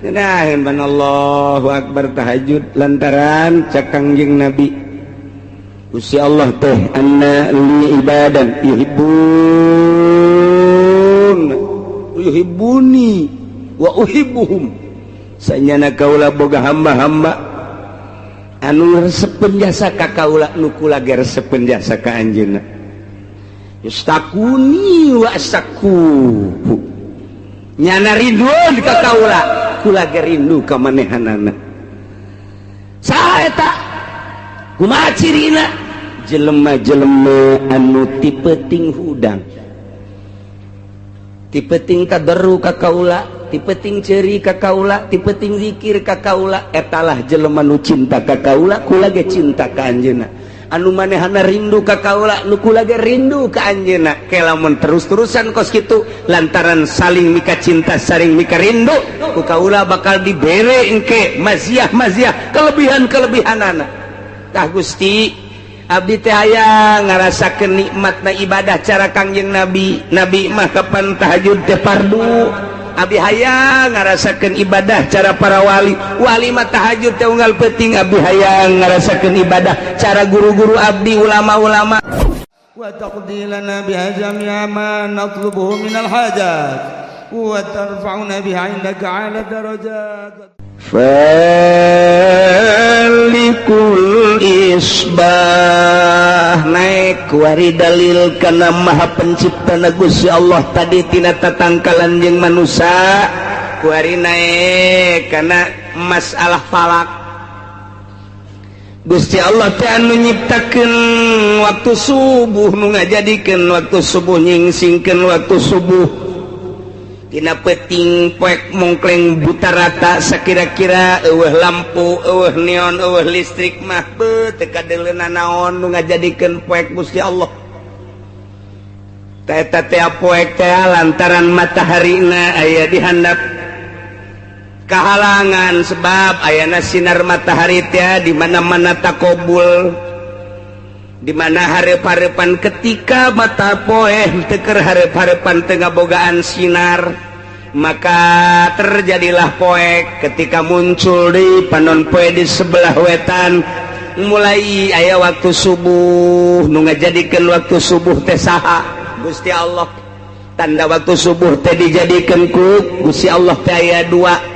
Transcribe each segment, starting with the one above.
Allahu akbar tahajud lantaran cak Kangjeng Nabi Gusti Allah teh anna li ibadan yuhibbuni wa uhibbuhum sanyana kaula boga hamba-hamba anu resepen jasa ka kaula nu kula ge resepen jasa ka anjeunna yastakuni wa astaku nyana ridwan ka kaula kula ge rindu ka manehanana saha eta kumaha cirina jelema-jelema anu tipeting hudang tipeting tadarru ka kaula tipeting ceuri ka kaula tipeting zikir ka kaula etalah jelema nu cinta ka kaula kula ge cinta ka anjeunna anu manehana rindu ka kaula nu kula ge rindu ka anjeunna ke lamun terus-terusan kos kitu lantaran saling mika cinta saling mika rindu ku kaula bakal dibere engke maziah-maziah kelebihan-kelebihanana tah Gusti abdi teh aya ngarasakeun nikmatna ibadah cara Kangjeng Nabi mah kapan tahajud teh fardu abdi hayang ngarasakeun ibadah cara para wali mah tahajud teh unggal penting abdi hayang ngarasakeun ibadah cara guru-guru abdi ulama-ulama wa taqdilana biha jami'a ma natlubuhu minal hajat wa tarfa'una biha indaka 'ala darajat falikul isbah naik wari dalil kana maha penciptana Gusti Allah tadi tina tatangkalan jeung manusia wari naik kana masalah falak Gusti Allah teh anu nyiptakeun waktu subuh nu ngajadikeun waktu subuh nyingsingkeun waktu subuh tina peting poek mongkleng buta rata sakira-kira eueuh lampu eueuh neon eueuh listrik mah beuh teu kadeuleuna naon nu ngajadikeun poek Gusti Allah ta eta teh poek teh lantaran mataharina aya di handap kahalangan sebab ayana sinar matahari teh di mana-mana takobul di mana hareup-hareupan ketika mata poe teu keur hareup-hareupan teu ngabogaan sinar maka terjadilah poek ketika muncul di panon poe di sebelah wetan mulai aya waktu subuh nu ngajadikeun waktu subuh teh saha Gusti Allah tanda waktu subuh teh dijadikeun ku Gusti Allah teh aya dua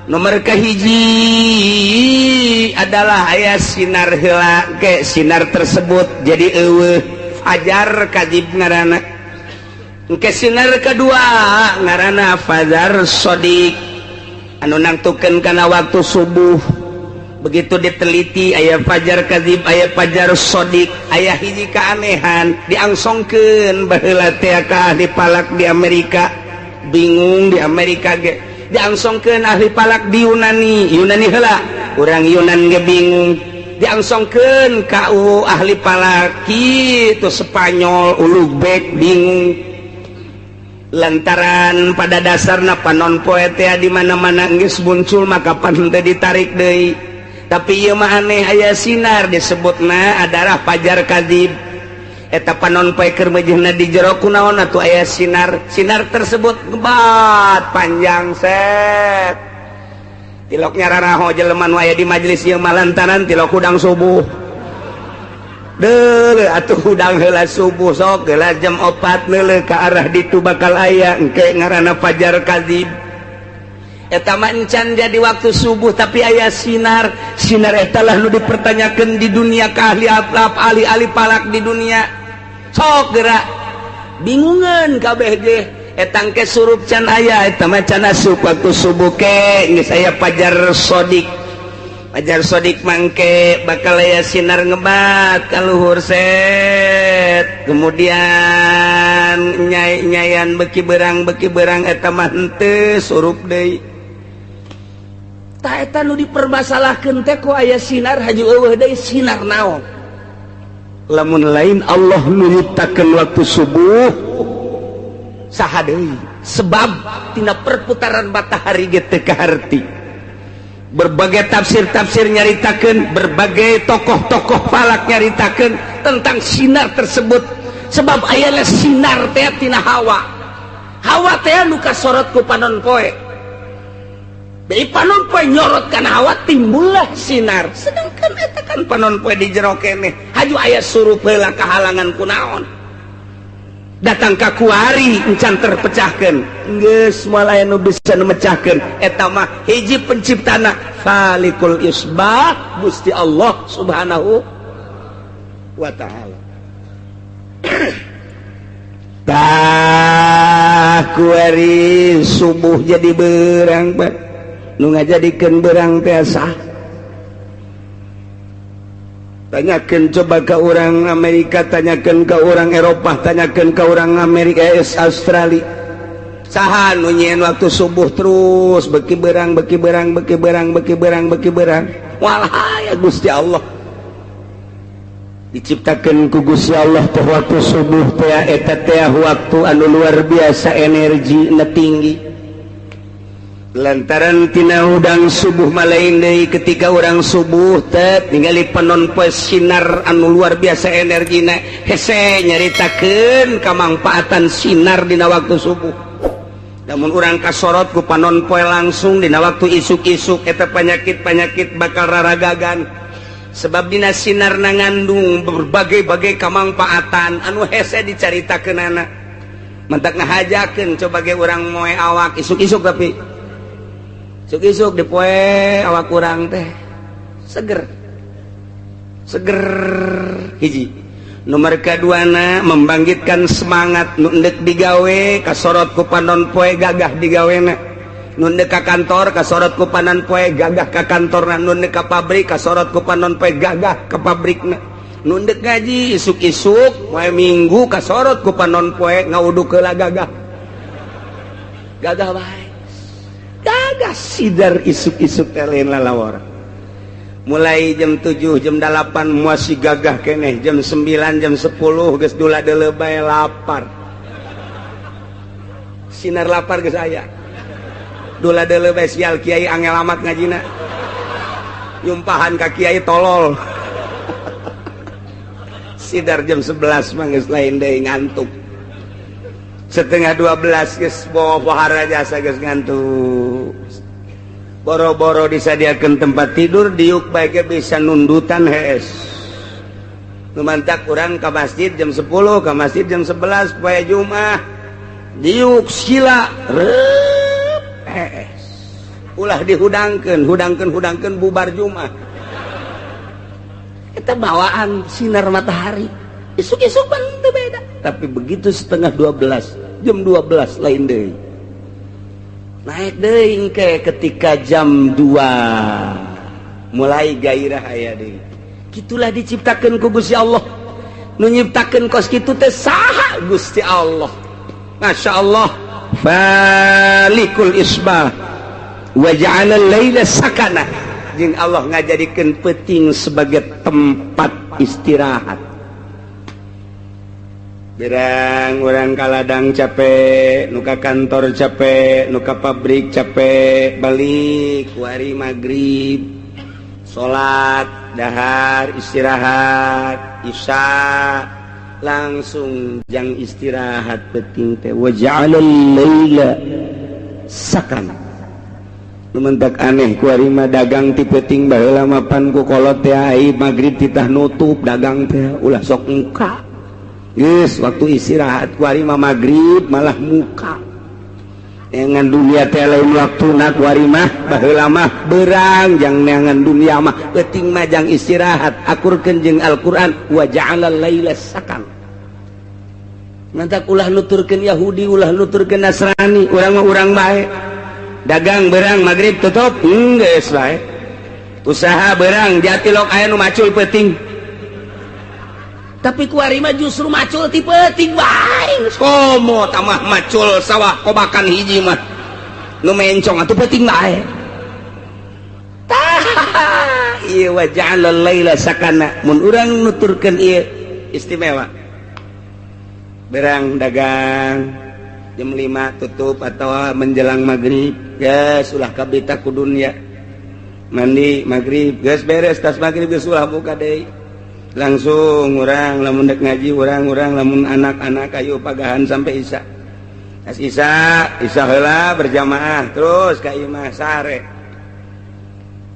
nomor kahiji adalah aya sinar heula ke sinar tersebut jadi eueuh fajar kadzib ngaranna ke sinar kedua ngaranna fajar shadiq anu nangtukeun kana waktu subuh begitu diteliti aya fajar kadzib aya fajar shadiq aya hiji keanehan diangsongkeun baheula teh ka ahli palak di Amerika bingung di Amerika ge diangsongkeun ahli palak di Yunani heula urang Yunan ge bingung diangsongkeun ka ahli palak kitu Spanyol Uzbek bingung lantaran pada dasarna panon poe teh di mana-mana geus muncul maka pan teu ditarik deui tapi ieu mah aneh aya sinar disebutna adalah fajar kadzib eta panon poe keur mejehna di jero kunaon atuh aya sinar tersebut ngebat panjang set tilok nyararaho jelema nu aya di majelis ieu malantaran tilok hudang subuh deuleu atuh hudang heula subuh sok heula jam 4 neuleuh ka arah ditu bakal aya engke ngaranna fajar kadzib eta mah encan jadi waktu subuh tapi aya sinar eta lah nu dipertanyakeun di dunia ka ahli palak di dunia sok gerak bingungan kabeh ge etang ke surup can aya eta mah can asup waktu subuh ke geus aya fajar shadiq mangke bakal aya sinar ngebat ka luhur set kemudian nyayan beki berang eta mah henteu surup deui tah eta nu dipermasalahkeun teh ku aya sinar haju eueuh deui sinar naon lamun lain Allah nu nyiptakeun waktu subuh saha deui sebab tina perputaran matahari ge teu kaharti berbagai tafsir nyaritakeun berbagai tokoh-tokoh falak nyaritakeun tentang sinar tersebut sebab aya sinar teh tina hawa teh nu kasorot ku panon poe panon poe nyorot kana hawa timbullah sinar sedangkan eta kan panon poe di jero keneh haju aya surup heula kahalangan kunaon datang ka kuari encan terpecahkeun geus moal aya nu bisa memecahkeun eta mah hiji penciptana Khaliqul Isbah Gusti Allah Subhanahu wa taala. Tah kuari subuh jadi berang Pak nu ngajadikeun berang teh sah. Tanyakeun coba ke orang Amerika, tanyakeun ke orang Eropa, tanyakeun ke orang Amerika, Australia. Saha nu nyieun waktu subuh terus beki berang, beki berang, beki berang, beki berang, beki berang. Walah ya Gusti Allah. Diciptakeun ku Gusti Allah teh waktu subuh teh eta teh waktu anu luar biasa energina tinggi. Lantaran tina udang subuh malain deui ketika orang subuh teh ningali panon poe sinar anu luar biasa energina hese nyaritakeun kamangpaatan sinar dina waktu subuh. Namun urang kasorot ku panon poe langsung dina waktu isuk-isuk eta panyakit-panyakit bakal raragagan sebab dina sinarna ngandung berbagai-bagai kamangpaatan anu hese dicaritakeunana. Mentak ngahajakeun coba ge urang moe awak isuk-isuk tapi isuk-isuk di poe awak kurang teh seger hiji. Nomor kaduana membangkitkan semangat nu endek digawe kasorot ku panon poe gagah digawena nu endek ka kantor kasorot ku panon poe gagah ka kantorna nu endek ka pabrik kasorot ku panon poe gagah ka pabrikna nu endek ngaji isuk-isuk poe minggu kasorot ku panon poe ngauduh heula gagah bae gagah sidar isuk-isuk lain lalawar mulai jam 7 jam 8 masih gagah keneh jam 9 jam 10 geus dula deuleu bae lapar sinar lapar geus aya dula deuleu bae sial kiai angel amat ngajina nyumpahan ka kiai tolol sidar jam 11 mah geus lain deui ngantuk setengah 12 geus pohara jasa geus ngantuk boro-boro disadiakeun tempat tidur diuk bae ge bisa nundutan hees nu mantak urang ka masjid jam 10 ka masjid jam 11 poe Jumat diuk sila reup hees ulah dihudangkeun bubar Jumat eta bawaan sinar matahari isuk-isuk pan teu beda tapi begitu setengah 12 jam 12 lain deui naik deui engke ketika jam 2 mulai gairah aya deui kitulah diciptakeun ku Gusti Allah nu nyiptakeun kos kitu teh saha Gusti Allah masyaallah Falikul Isbah wa ja'ala al-laila sakana jeung Allah ngajadikeun peuting sebagai tempat istirahat. Berang orang kaladang capek, nuka kantor capek, nuka pabrik capek, balik wari maghrib, sholat, dahar, istirahat, isya, langsung jang istirahat penting teh. Wa ja'alal laila sakan. Lumentak aneh kuari mah dagang ti penting baheula mapan ku kolot teh ai maghrib titah nutup dagang teh ulah sok muka. Yes, waktu istirahat kuari mah maghrib malah muka dengan dunia teh lain waktuna kuari mah baheula mah berang jang neangan dunia mah penting mah jang istirahat akurkeun jeung Al-Qur'an wa ja'alal laila sakan mantak ulah nuturkeun Yahudi ulah nuturkeun Nasrani urang mah urang bae dagang berang maghrib tutup geus bae usaha berang jatilok aya nu macul penting tapi kuari mah justru macul ti peuting bae komo tamah macul sawah kobakan hiji mah nu mencong atuh peuting bae tah ieu wa ja'alal laila sakana mun urang nuturkeun ieu istimewa berang dagang jam 5 tutup atau menjelang maghrib geus ulah kabita ku dunya mandi maghrib geus beres tas maghrib geus ulah buka deui langsung orang lamun dek ngaji orang lamun anak-anak ayo pagahan sampai isya as isya heula berjamaah terus ka imah sare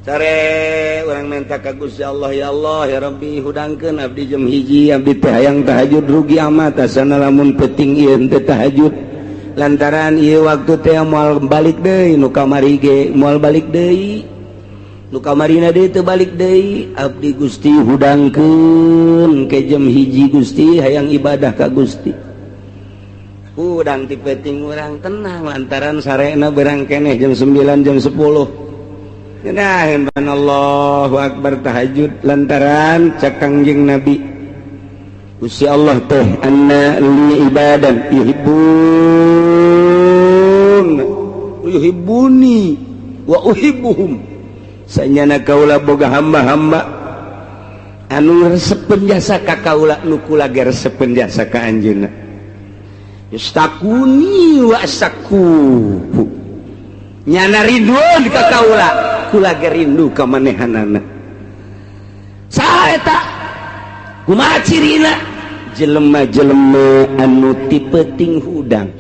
sare urang minta ka Gusti Allah, ya Allah ya Rabbi hudangkeun abdi jam hiji, abdi teh hayang tahajud rugi amat asana lamun peuting ieu teu tahajud lantaran ieu waktu teh moal balik deui nu kamari ge moal balik deui nu kamarina deui teu balik deui abdi Gusti hudangkeun ke jam hiji Gusti hayang ibadah ka Gusti hudang ti peuting urang tenang lantaran sarena berang keneh jam 9 jam 10 nah, Allahu Akbar tahajud lantaran cak Kangjeng Nabi Gusti Allah teh anna li ibadan yuhibbuni wa uhibbuhum sanyana kaula boga hamba-hamba anu resepen jasa ka kaula nu kula ge resepen jasa ka anjeunna yastaquni wa asaquhu nyana ridwan ka kaula kula ge rindu ka manehanana saha eta kumaha cirina jelema-jelema anu ti peuting hudang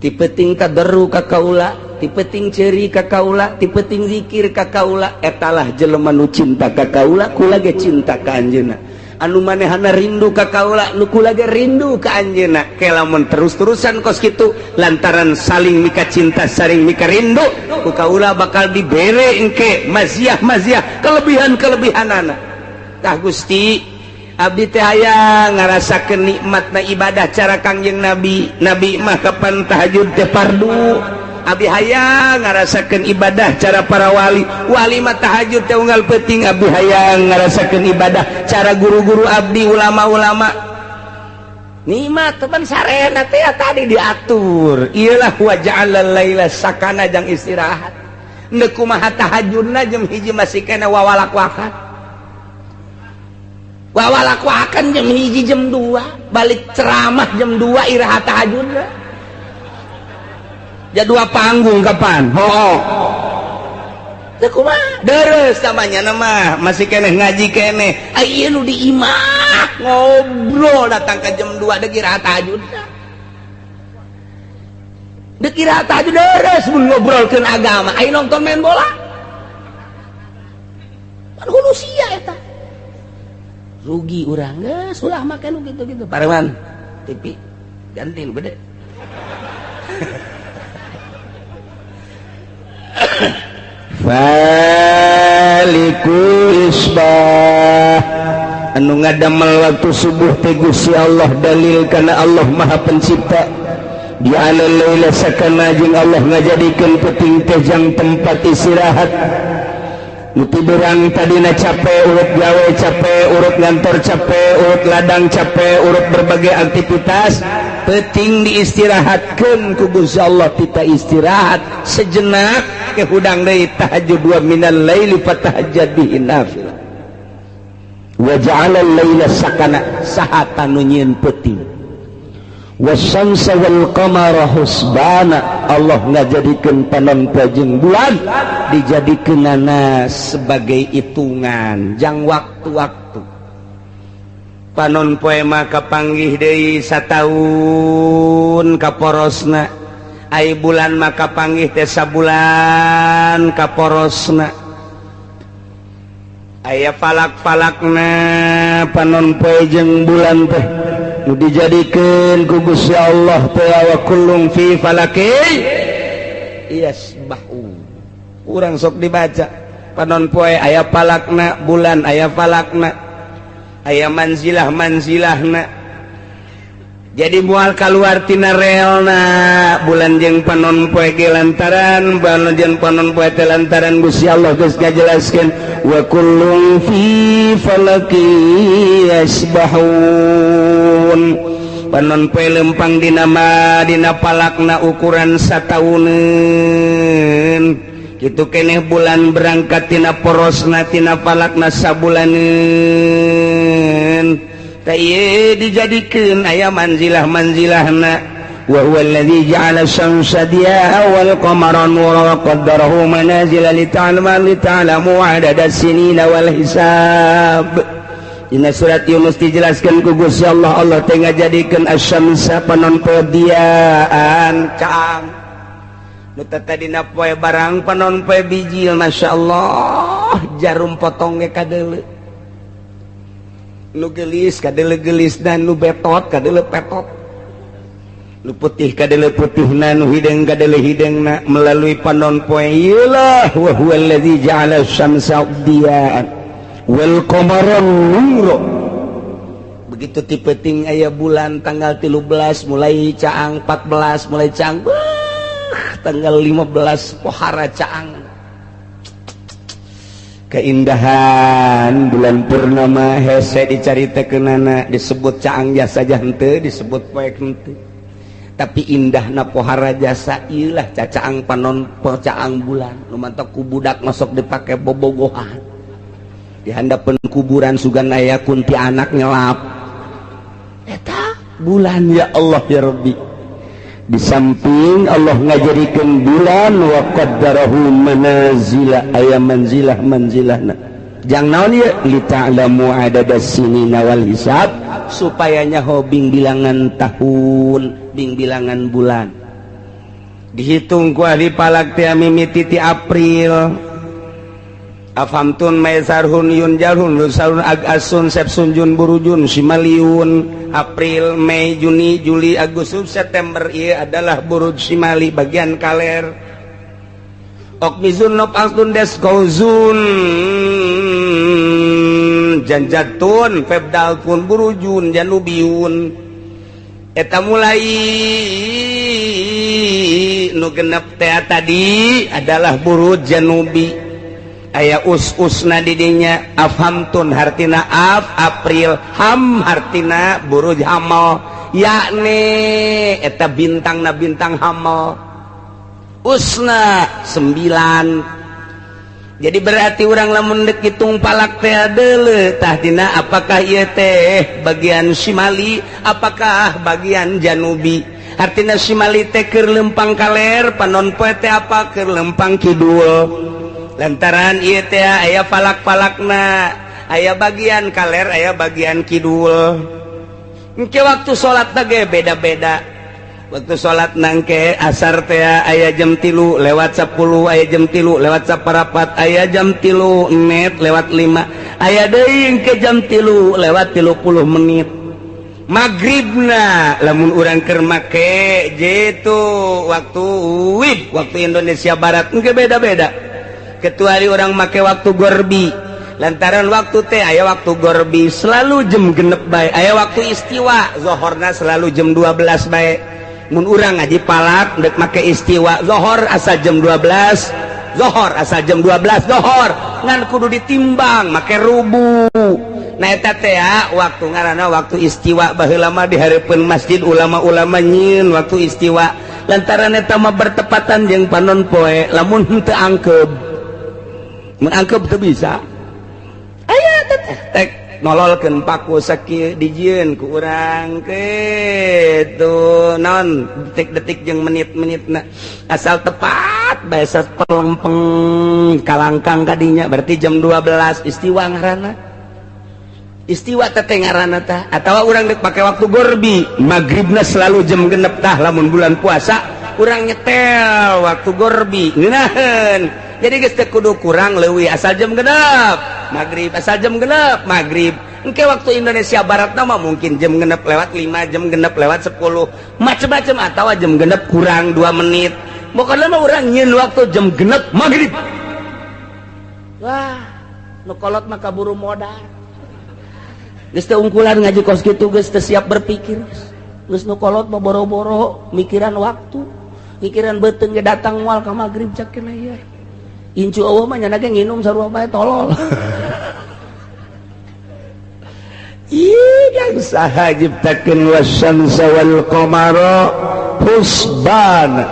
ti peuting tadarru ka kaula ti peuting ceuri ka kaula ti peuting zikir ka kaula etalah jelema nu cinta ka kaula kula ge cinta ka anjeunna anu manehana rindu ka kaula nu kula ge rindu ka anjeunna ke lamun terus-terusan kos kitu lantaran saling mika cinta saling mika rindu ku kaula bakal dibere engke maziah-maziah kelebihan-kelebihanana tah Gusti abdi teh hayang ngarasakeun nikmatna ibadah cara Kangjeng Nabi mah kapan tahajud teh fardu abdi hayang ngarasakeun ibadah cara para wali mah tahajud teh unggal peuting abdi hayang ngarasakeun ibadah cara guru-guru abdi ulama-ulama nikmat teman sarena teh tadi diatur iyalah wa ja'alal laila sakana jang istirahat neuk kumaha tahajudna jam hiji masih kena wawalak-wakan jam hiji jam 2 balik ceramah jam 2 iraha tahajudna jadwal panggung kapan? Teu kumaha? Deres namanya nama masih keneh ngaji keneh. Ieu nu di imah ngobrol datang ke jam 2 deuk iraha tahajud. Deuk iraha tahajud deres mun ngobrolkeun agama. Aya nonton main bola. Pan hulu sia eta. Rugi urang geus ulah make nu kitu-kitu. Pareman TV ganti nu gede. Falikul isbah anu ngadamel waktu subuh teh Gusti Allah dalil kana Allah Maha Pencipta di alal laila sakana jeung Allah ngajadikeun peuting teh jang tempat istirahat nu tiduran tadina capek urut gawe capek urut ngantor capek urut ladang capek urut berbagai aktivitas peuting diistirahatkeun ku Gusti Allah kita istirahat sejenak ke hudang deui tahajud wa minal laili fatahajjad bihi nafilah wa ja'alal laila sakana sahata nu nyieun peuting wasyamsa wal qamara husbana Allah ngajadikeun panon poe jeung bulan dijadikeunana sebagai hitungan jang waktu-waktu panon poe mah kapanggih deui sataun kaporosna ai bulan mah kapanggih teh sabulan kaporosna aya falak-falakna panon poe jeung bulan teh nu dijadikeun ku Gusti Allah teh wa kullum fi falaki yasbahu urang sok dibaca panon poe aya falakna bulan aya falakna aya manzilah-manzilahna jadi mual kaluar tina relna bulan jeung panon poe ge lantaran bulan jeung panon poe teh lantaran Gusti Allah geus ngajelaskeun wa kullum fi falaki yasbahun panon poe lempang dina palakna ukuran satauneun kitu keneh bulan berangkat tina porosna tina falakna sabulaneun tayeu dijadikeun aya manzilah-manzilahna wa huwa alladzi ja'ala asy-syamsa diya'a wal qamara nuran wa qaddarahu manazila lita'lamu 'adada as-sinina wal hisab. Dina surat Yunus dijelaskeun ku Gusti Allah Allah teh ngajadikeun asy-syamsa panon poe diaan caang nu teh dina poe barang panon poe bijil masyaallah jarum potong ge kadeuleu nu geulis kadeuleu geulis dan nu betot kadeuleu petot nu putih kadeuleu putihna nu hideng kadeuleu hidengna melalui panon poe ieu lah wa huwal ladzi ja'ala asy-syamsa diya'an wal qamara nura. Begitu tipe ting aya bulan tanggal 13 mulai caang 14 mulai caang tanggal 15 pohara caang keindahan bulan purnama hese dicaritakeunana disebut caang jasa henteu disebut poek henteu tapi indahna pohara jasa ieulah cacaang panon caang bulan nu mantok ku budak masuk dipake bobogohan di handapeun kuburan sugan aya kunti anak nyelap eta bulan ya Allah ya Rabbi. Di samping Allah ngajadikeun bulan wa qaddarahu manazila aya manzilah-manzilahna jang naon ieu li ta'lamu adadas sinina wal hisab supaya nyaho bing bilangan tahun bing bilangan bulan dihitung ku ahli palak teh mimiti ti April afhamtun maisarhun yun jalhun lusarun agasun sepsun jun burujun simaliun April Mei Juni Juli Agustus September ieu adalah buruj simali bagian kaler okmizun nop altun des kauzun janjatun febdalkun burujun janubiyun eta mulai nu genep teh tadi adalah buruj janubi aya us-usna didinya afhamtun hartina April ham hartina buruj hamal yakni eta bintangna bintang hamal usna 9 jadi berarti urang lamun deuk hitung palak teh deuleu tah dina apakah ieu teh bagian shimali apakah bagian janubi artina shimali teh keur lempang kaler panon poe teh apa keur lempang kidul lantaran ieu teh aya palak-palakna aya bagian kaler aya bagian kidul engke waktu salat ge beda-beda waktu salat nangke asar teh aya jam 3 lewat 10 aya jam 3 lewat 4 aya jam 3 net lewat 5 aya deui engke jam 3 lewat 30 menit maghribna lamun urang keur make jitu waktu waktu Indonesia Barat engke beda-beda kecuali orang make waktu gorbi lantaran waktu teh aya waktu gorbi selalu jam genep bae aya waktu istiwa zohorna selalu jam 12 bae mun urang ngaji palak dek make istiwa zohor asa jam 12 zohor asa jam 12 zohor ngan kudu ditimbang make rubu nah eta teh waktu ngaranna waktu istiwa baheula mah di hareupeun masjid ulama-ulama nyieun waktu istiwa lantaran eta mah bertepatan jeung panon poe lamun henteu angkeub mengangkep teu bisa aya tek nololkeun paku sakieu dijieun ku urang kitu naon detik-detik jeung menit-menitna asal tepat bae pelempeng kalangkang kadinya berarti jam 12 istiwa ngaranna istiwa teh ngaranna tah atawa urang deuk pake waktu gorbi maghribna selalu jam genep tah lamun bulan puasa urang nyetel waktu gorbi ngeunaheun jadi geus teu kudu kurang leuwih asal jam genep maghrib asal jam genep maghrib engke waktu Indonesia Barat mah mungkin jam genep lewat 5 jam genep lewat 10 macam-macam atawa jam genep kurang 2 menit pokokna mah urang nyieun waktu jam genep maghrib wah nu kolot mah kaburu modal geus teu ungkulan ngaji kos kitu geus teu siap berpikir geus nu kolot mah boro-boro mikiran waktu mikiran beuteung ge datang moal ka maghrib cak keneh ya incu Allah mah nyana ge nginum sarua bae tolol yang saha jiptakeun wasyamsa wal qamara husban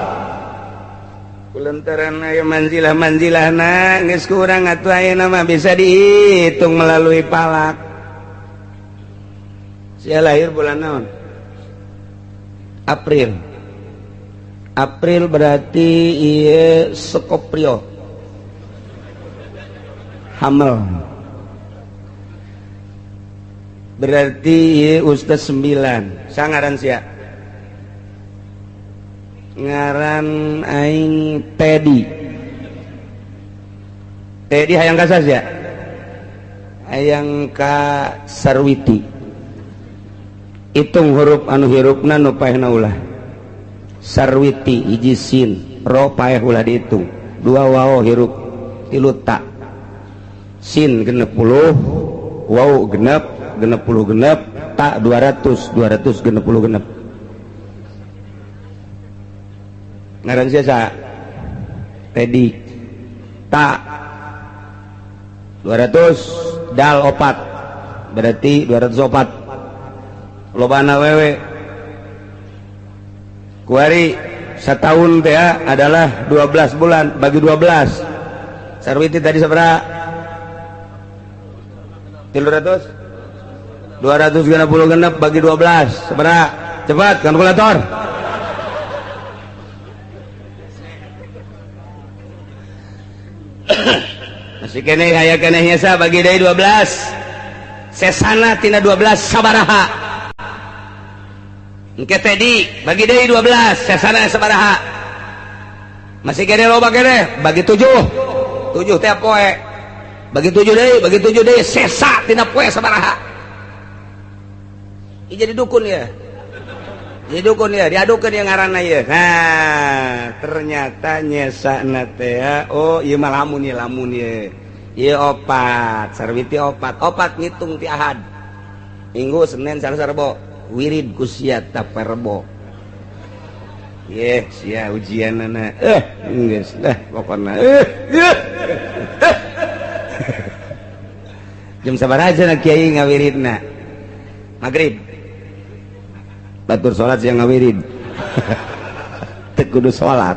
kulantaran aya manzilah-manzilahna geus kurang atuh ayeuna mah bisa dihitung melalui palak sia lahir bulan naon April berarti ieu Skoprio hamil berarti ieu ustaz 9 sangaran sia ngaran aing Teddy hayang ka saja hayang ka Sarwiti hitung huruf anu hirupna nu paehna ulah Sarwiti hiji sin ro paeh ulah dihitung dua waw hirup tilu ta sin genep puluh waw genep puluh genep tak 200 genep puluh genep ngaran siasa Teddy tak 200 dal opat berarti 204 lobana wewe kuari setahun teh adalah 12 bulan bagi 12 Sarwiti tadi seberapa 300 260 genep bagi 12 seberapa cepat kalkulator masih kene aya kenehnya sa bagi dari 12 sesana tina 12 sabaraha engke Tedi bagi dari 12 sesana sabaraha masih kene loba kene bagi 7 teh poe bagi 7 deui sesa tina poe sabaraha jadi dukun ya diadukeun yang ngaranna ieu nah ternyata nyesana teh oh ieu mah lamun ieu opat Sarwiti opat ngitung ti Ahad Minggu Senin Selasa Rebo wirid ku sia taperbo sia ujianana geus dah pokona jam sabaraha cenah kiai ngawiridna magrib batur sholat yang ngawirid teu kudu sholat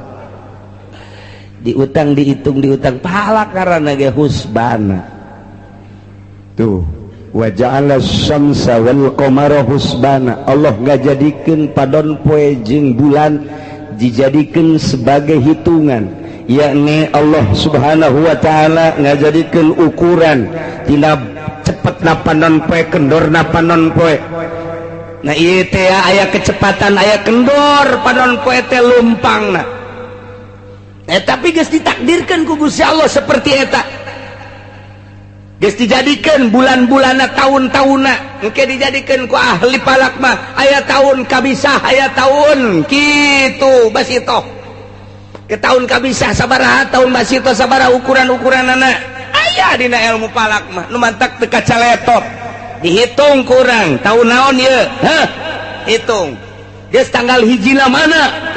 dihitung pahala karena ge husbana tuh wa ja'ala syamsa wal qamara husbana Allah ngajadikeun padon poe jeung bulan dijadikeun sebagai hitungan yakni Allah subhanahu wa ta'ala ngajadikeun ukuran tina cepetna panon poe kendorna panon poe nah ieu teh aya kecepatan aya kendor panon poe teh lumpangna tapi geus ditakdirkeun ku Gusti Allah seperti eta geus dijadikeun bulan-bulanna tahun-tahunna engke dijadikeun ku ahli palak mah aya tahun kabisah aya tahun kitu basito ke tahun kabisah sabaraha tahun basito sabaraha ukuran-ukuranana aya dina ilmu palak mah nu mantak teu kacaletot dihitung kurang tahun naon ieu hitung geus tanggal hijina mana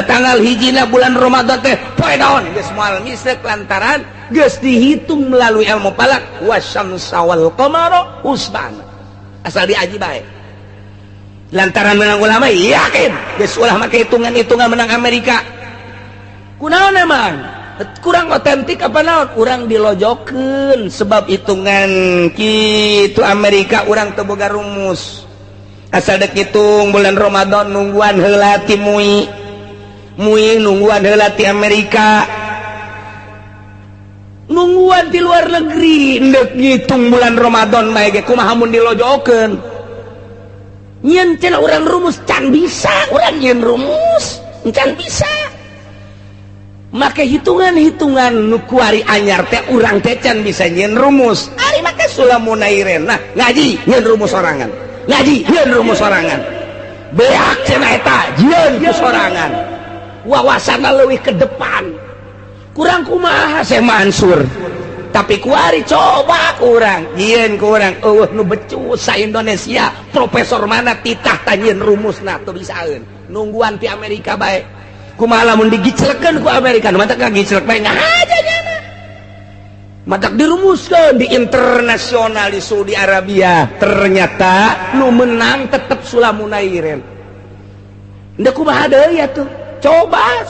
tanggal hijina bulan Ramadan teh poe naon geus moal misek lantaran geus dihitung melalui ilmu falak wasyamsa wal qamara husbana asal diaji bae lantaran menang ulama yakin geus ulah make hitungan-hitungan menang Amerika kunaon emang kurang otentik apa naon urang dilojokeun sebab hitungan kitu Amerika urang teu boga rumus asal dek hitung bulan Ramadan nungguan heula ti mui nungguan heula ti Amerika nungguan di luar negeri ndek ngitung bulan Ramadan bae ge kumaha mun dilojokeun nyen cenah urang rumus can bisa urang nyen rumus can bisa make hitungan-hitungan nu kuari anyar teh urang teh can bisa nyen rumus ari make sulamunairen nah ngaji nyen rumus sorangan beak cenah eta nyen ku sorangan wawasanna leuwih ke depan kurang kumaha Syekh Mansur tapi kuari coba kurang nyen kurang nu becus sa Indonesia profesor mana titah tanyeun rumusna teu bisaeun nungguan ti Amerika bae kumaha lamun digiclekeun ku Amerika nu matak ngagiclek bae ngahaja nya matak dirumuskeun di internasional di Saudi Arabia ternyata nu menang tetep Sulamunairen nda kumaha deui atuh coba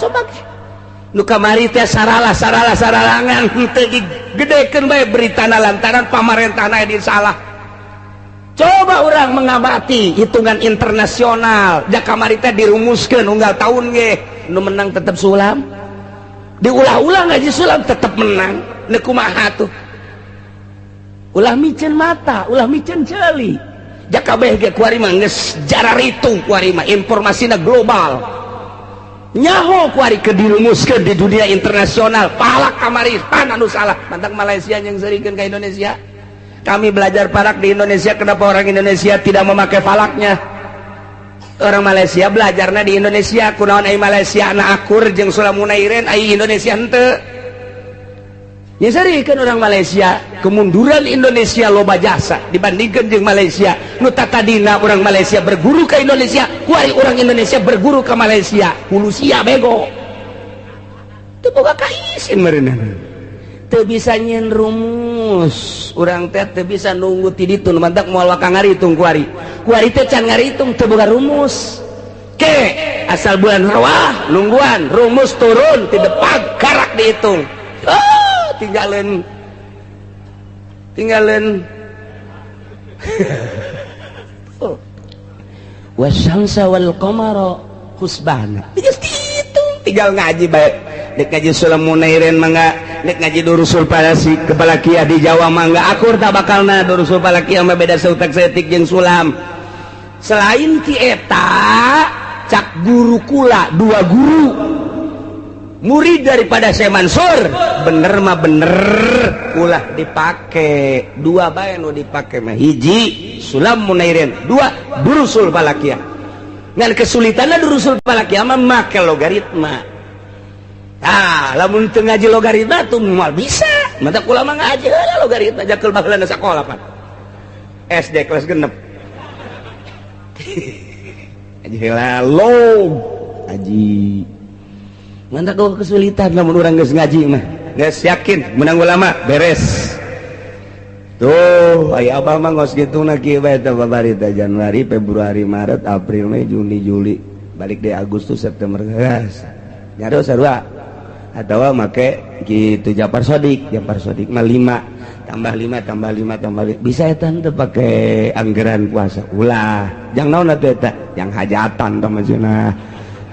nu kamari teh saralangan henteu digedekeun bae beritana lantaran pamarentahna di salah coba orang mengamati hitungan internasional jak kamari teh dirumuskeun unggal tahun ge nu menang tetep sulam diulah-ulah ngaji sulam tetep menang nu kumaha tuh ulah micen mata ulah micen ceuli jak kabeh ge kuari mah geus jararitu kuari mah informasina global nyaho kuari ke dirumuskeun di dunia internasional palak kamari pan anu salah mantap Malaysia yang serikeun ke Indonesia. Kami belajar palak di Indonesia, kenapa orang Indonesia tidak memakai palaknya? Orang Malaysia belajarnya di Indonesia, kunaon ai Malaysia na akur jeung sulamunaireun ai Indonesia henteu. Ya sarikeun orang Malaysia kemunduran Indonesia loba jasa dibandingkan jeung Malaysia. Nu tatadina orang Malaysia berguru ke Indonesia, kuari orang Indonesia berguru ke Malaysia. Hulusia bego. Teu boga kaisin meureunna. Teu bisa nyeun rumus. Urang teh teu bisa nunggu ti ditu mantak moal ka ngaritung kuari. Kuari teh can ngaritung teu boga rumus. Ke asal bulan Rawah nungguan rumus turun ti depag karak dihitung. Tinggalin wasyamsa wal qamara husbana tinggal ngaji baik dek ngaji sulamunaireun mangga dek ngaji durusul palasi kepalakiah di Jawa mangga akur tak bakalna durusul palakiah mah beda sautak setik jeung sulam. Selain ti eta cak guru kula dua guru murid daripada Syekh Mansur bener mah bener ulah dipake dua bae nu dipake mah hiji sulam munairin dua durusul falakiah ngan kesulitanna durusul falakiah mah make logaritma. Lamun teu ngaji logaritma tuh moal bisa mata kula mah ngaji heula logaritma jakeul baheulana sakola pan SD kelas 6 ngaji heula log ngaji mantap kau kesulitan namun orang geus ngaji mah geus yakin menang ulama beres tuh aya abah mah ngos kituna kieu bae teh babarita Januari Februari Maret April Mei Juni Juli balik di Agustus September geus nyaro sarua atawa make kitu Japar Sodik mah 5 tambah 5 tambah 5 tambah 5 bisa eta teu pake anggaran puasa ulah jang naon atuh eta yang hajatan teh maksudna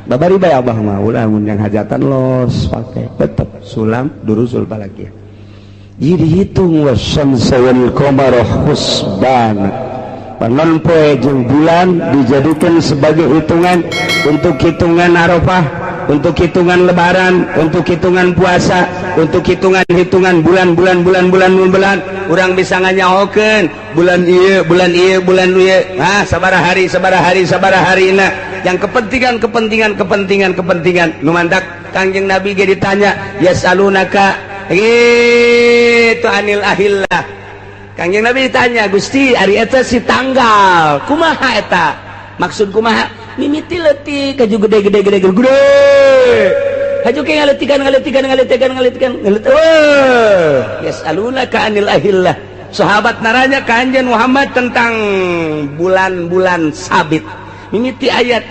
babari bae abah mah ulah mun yang hajatan los pakai tetep sulam durusul falakiah. Jadi dihitung wasyamsa wal qamara husbana. Panon poe jeung bulan dijadikan sebagai hitungan untuk hitungan Arafah, untuk hitungan lebaran, untuk hitungan puasa, untuk hitungan bulan. Urang bisa nganyahokeun bulan ieu bulan ieu. Sabaraha harina. Yang kepentingan nu mandak Kangjeng Nabi ge ditanya yasalunaka itu anil ahillah. Kangjeng Nabi ditanya Gusti ari eta si tanggal kumaha eta maksud kumaha mimiti leutik kaju gede haju ke ngaletikan yasalunaka anil ahillah. Sahabat naranya Kanjeng Muhammad tentang bulan-bulan sabit mimiti ayat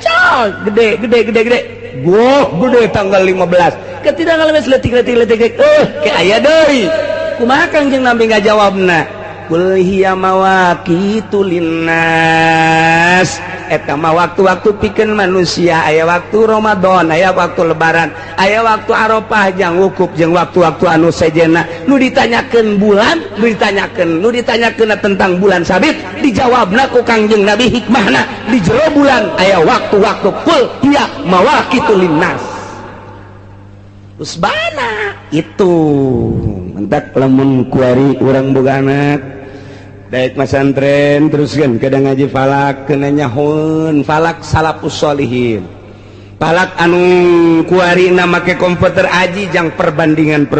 gede gede tanggal 15 ketika ngalemes letik ke ayat deui kumaha Kangjeng Nabi ngajawabna kul hiya mawaqitu linnas eta mah waktu-waktu pikeun manusia aya waktu Ramadan aya waktu lebaran aya waktu Arafah jang wukuf jeung waktu-waktu anu sejenna nu ditanyakeun bulan nu ditanyakeun tentang bulan sabit dijawabna ku Kangjeng Nabi hikmahna di jero bulan aya waktu-waktu kul hiya mawaqitu linnas usbana itu mentak lamun kuari urang boga anak daek masantren teruskeun kada ngaji falak kena nyahun falak salafus sholihin falak anu kuarina make komputer aji jang perbandingan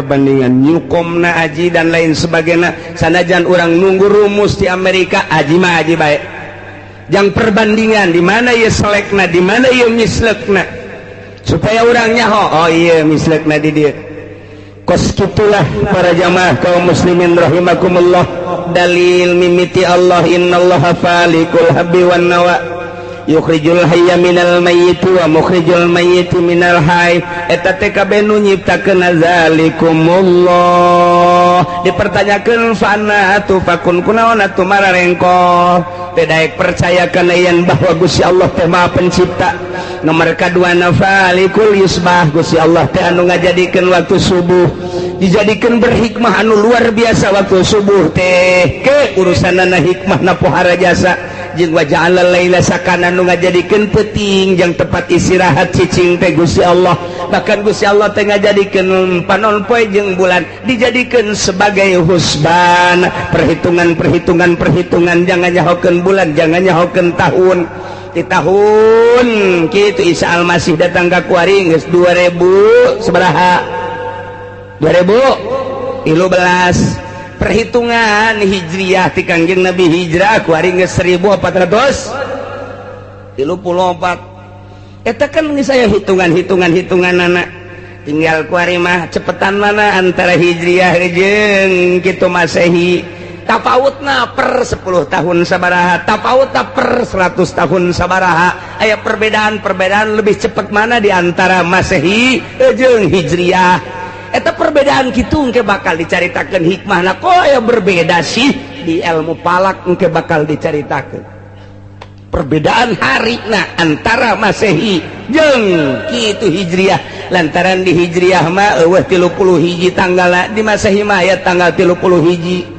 nyukomna aji dan lain sebagainya sanajan urang nunggu rumus di Amerika aji mah aji bae jang perbandingan di mana ieu selekna di mana ieu mislekna supaya urang nyaho oh iya mislekna di dieu kos kitulah para jamaah kaum muslimin rahimakumullah dalil mimiti Allah innallaha falikul habbi wan nawa yukhrijul hayya minal mayyiti wa mukhrijul mayyiti minal hayy eta teh kabeh nu nyiptakeun zalikumullah dipertanyakeun fana atuh fakun kunaon atuh mararengko teh daek percaya kana yen bahwa Gusti Allah teh Maha Pencipta nomor kadua nafalikul yusbah Gusti Allah teh anu ngajadikeun waktu subuh dijadikeun berhikmah anu luar biasa waktu subuh teh ke urusanana hikmahna pohara jasa jeung wa ja'alal laila sakana nu ngajadikeun peuting jeung tempat istirahat cicing teh Gusti Allah. Bahkan Gusti Allah teh ngajadikeun panon poe jeung bulan dijadikeun sebagai husban, perhitungan jangan nyahokeun bulan, jangan nyahokeun tahun. Di tahun kitu Isa Al-Masih datang ka kuari geus 2000 sabaraha 2015 perhitungan hijriyah ti Kangjeng Nabi hijrah kuari geus 1434 eta kan geus aya hitungan-hitunganana tinggal kuari mah cepetan mana antara hijriyah jeung kitu Masehi. Tafawutna per 10 tahun sabaraha, tafawutna per 100 tahun sabaraha. Aya perbedaan lebih cepat mana di antara Masehi jeung Hijriyah. Eta perbedaan kitu engke bakal dicaritakeun hikmahna kok aya berbeda sih di ilmu falak engke bakal dicaritakeun. Perbedaan harina antara Masehi jeung kitu Hijriyah. Lantaran di Hijriyah mah eueuh 30 hiji tanggalna, di Masehi mah aya tanggal 30 hiji.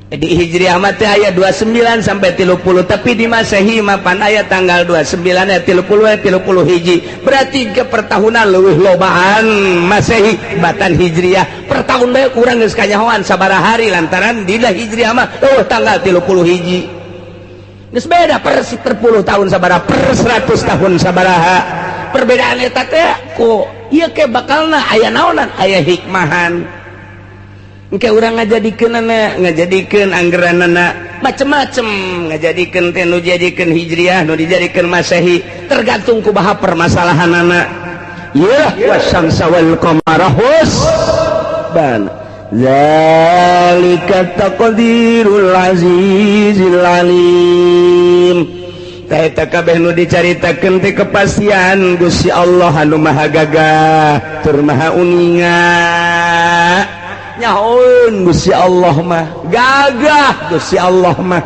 Di Hijriah mah teh aya 29 sampai 30, tapi di Masehi mah pan aya tanggal 29 aya 30 hiji. Berarti ke pertahunan leuwih lobaan Masehi batan Hijriah. Per tahun bae urang geus kanyahoan sabaraha hari lantaran di Hijriah mah tanggal 30 hiji. Geus beda per 10 tahun sabaraha, per 100 tahun sabaraha. Perbedaan eta teh ku ieu ke bakalna aya naonan, aya hikmahan. Engke urang ngajadikeun anggeranana macem-macem, ngajadikeun teh nu dijadikeun Hijriyah, nu dijadikeun Masehi, tergantung kumaha permasalahanana. Ya wasyamsa wal qamara husban zalika taqdirul azizil alim. Eta kabeh nu dicaritakeun teh kepastian Gusti Allah anu Maha Gagah tur Maha Uninga. Nyahoun Gusti Allah mah gagah, Gusti Allah mah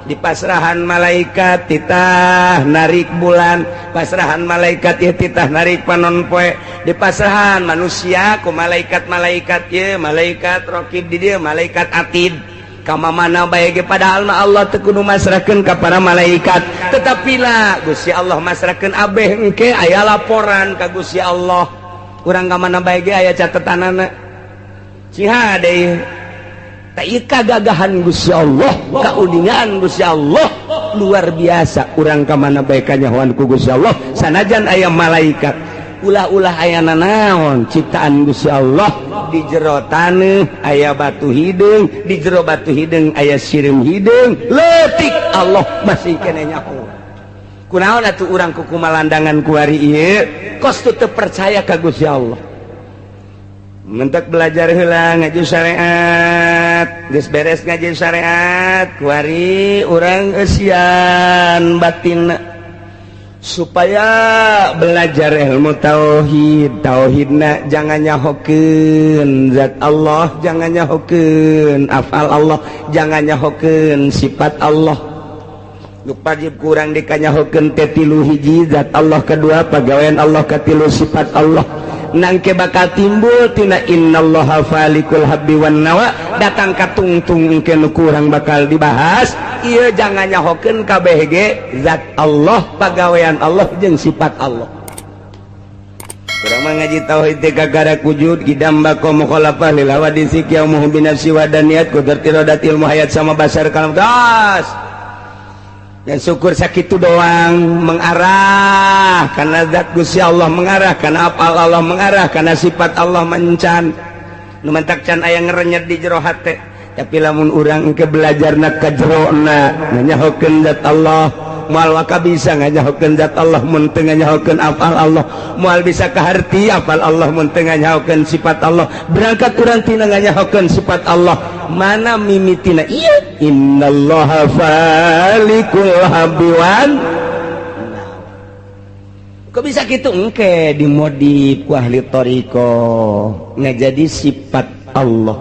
di pasrahan malaikat titah narik bulan, pasrahan malaikat ieu titah narik panon poe, di pasrahan manusia ku malaikat-malaikat ieu, malaikat raqib di dieu, malaikat atid kamana bae ge padahal mah Allah teu kudu masrahkeun ka para malaikat, tetapi lah Gusti Allah masrahkeun abeh engke aya laporan ka Gusti Allah. Urang kamana bae ge aya catetanana. Ciha deh, tak kagagahan Gusti Allah, kauningan Gusti Allah luar biasa. Urang kamana bae kanyahoan ku Gusti Allah, sanajan aya malaikat, ulah-ulah aya nanaon ciptaan Gusti Allah. Di jero taneuh aya batu hideung, di jero batu hideung aya sireum hideung, leutik Allah masih keneh nyaho. Kunaon atuh urang kuku malandangan ku ari ieu, kos teu percaya ka Gusti Allah. Mentek belajar heula ngaji syariat, geus beres ngaji syariat, kuari urang eusian batinna supaya belajar ilmu tauhid. Tauhidna jangan nyahokeun zat Allah, jangan nyahokeun afal Allah, jangan nyahokeun sifat Allah. Nu wajib kurang dikanyahokeun teh 3 hiji zat Allah, kedua pagawean Allah, katilu sifat Allah. Nangke bakal timbul tina innallaha falikul habbi wan nawa, datang katungtung engke nu kurang bakal dibahas. Ieu jangan nyahokeun kabeh ge zat Allah, pagawean Allah jeung sifat Allah. Urang mah ngaji tauhid teh gagara wujud qidam baqo mukhalafah lil hawadisi qiyamuhu binafsi wa daniyat qudratil ilmu hayat sama basar kalam gas. Dan syukur sakitu doang, mengarah karena zat Gusti Allah, mengarah karena apal Allah, mengarah karena sifat Allah mencan. Nu mentak can aya ngerenyet di jero hate, tapi lamun urang engke belajarna ka jerona nganyahokeun zat Allah, moal waka bisa nganyahokeun zat Allah mun teu nganyahokeun apal Allah, moal bisa ka harti apal Allah mun teu nganyahokeun sifat Allah. Berangkat urang tina nganyahokeun sifat Allah, mana mimitina iya innallaha falikul habbi wan. Kok bisa gitu engke dimodif ku ahli thariqah ngajadi sifat Allah,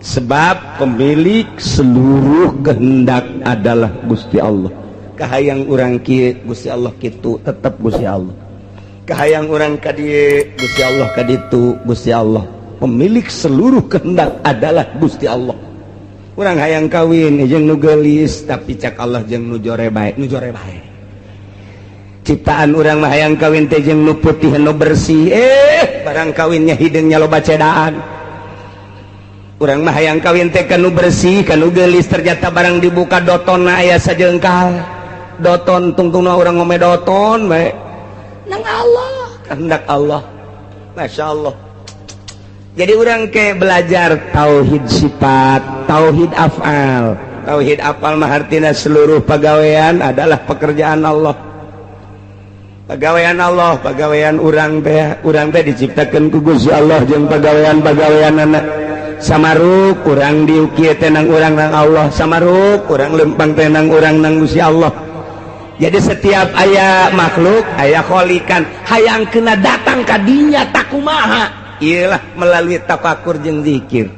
sebab pemilik seluruh kehendak adalah Gusti Allah. Kahayang urang kieu Gusti Allah kitu tetep Gusti Allah, kahayang urang ka dieu Gusti Allah ka ditu Gusti Allah. Pemilik seluruh kehendak adalah Gusti Allah. urang hayang kawin jeung nu geulis tapi cak Allah jeung nu jore bae ciptaan urang mah hayang kawin teh jeung nu putih nu bersih barang kawinnya hideungnya loba cedaan urang mah hayang kawin teh kanu bersih kanu geulis ternyata barang dibuka dotonna aya sajeungkal doton tungtungna urang ngome doton bae nang Allah kehendak Allah Masya Allah. Jadi orang ke belajar tauhid sifat, tauhid afal. Tauhid afal mah artina seluruh pegawaian adalah pekerjaan Allah. Pegawaian Allah, pegawaian urang teh diciptakeun ku Gusti Allah jeung pegawaian-pegawaianna. Samaruk urang diukieu teh nang urang nang Allah, samaruk urang lempang teh nang urang nang Gusti Allah. Jadi setiap aya makhluk aya kholikan hayang kena datang ka dinya tak kumaha ialah melalui tafakur jeung zikir.